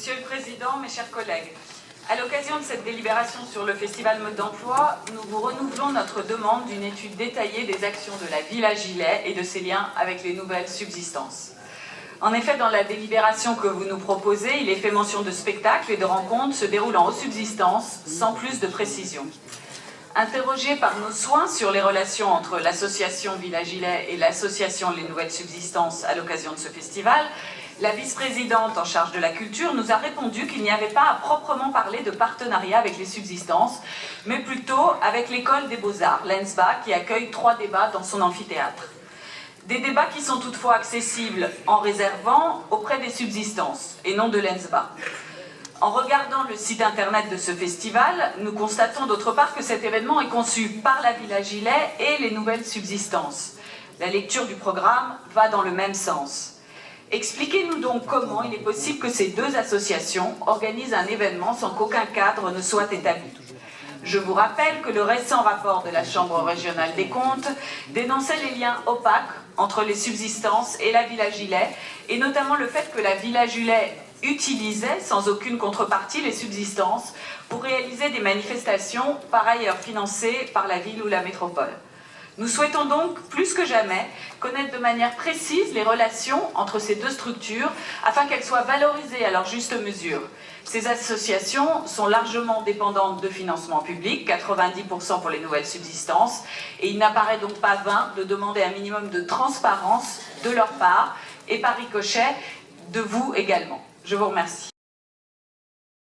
Monsieur le Président, mes chers collègues, à l'occasion de cette délibération sur le Festival Mode d'Emploi, nous vous renouvelons notre demande d'une étude détaillée des actions de la Villa Gilet et de ses liens avec les nouvelles subsistances. En effet, dans la délibération que vous nous proposez, il est fait mention de spectacles et de rencontres se déroulant aux subsistances, sans plus de précision. Interrogée par nos soins sur les relations entre l'association Villa Gilet et l'association Les Nouvelles Subsistances à l'occasion de ce festival, la vice-présidente en charge de la culture nous a répondu qu'il n'y avait pas à proprement parler de partenariat avec les subsistances, mais plutôt avec l'école des beaux-arts, l'ENSBA, qui accueille 3 débats dans son amphithéâtre. Des débats qui sont toutefois accessibles en réservant auprès des subsistances et non de l'ENSBA. En regardant le site internet de ce festival, nous constatons d'autre part que cet événement est conçu par la Villa Gilet et les nouvelles subsistances. La lecture du programme va dans le même sens. Expliquez-nous donc comment il est possible que ces 2 associations organisent un événement sans qu'aucun cadre ne soit établi. Je vous rappelle que le récent rapport de la Chambre régionale des comptes dénonçait les liens opaques entre les subsistances et la Villa Gilet, et notamment le fait que la Villa Gilet utilisait sans aucune contrepartie les subsistances pour réaliser des manifestations par ailleurs financées par la ville ou la métropole. Nous souhaitons donc, plus que jamais, connaître de manière précise les relations entre ces 2 structures afin qu'elles soient valorisées à leur juste mesure. Ces associations sont largement dépendantes de financement public, 90% pour les nouvelles subsistances, et il n'apparaît donc pas vain de demander un minimum de transparence de leur part et par ricochet de vous également. Je vous remercie.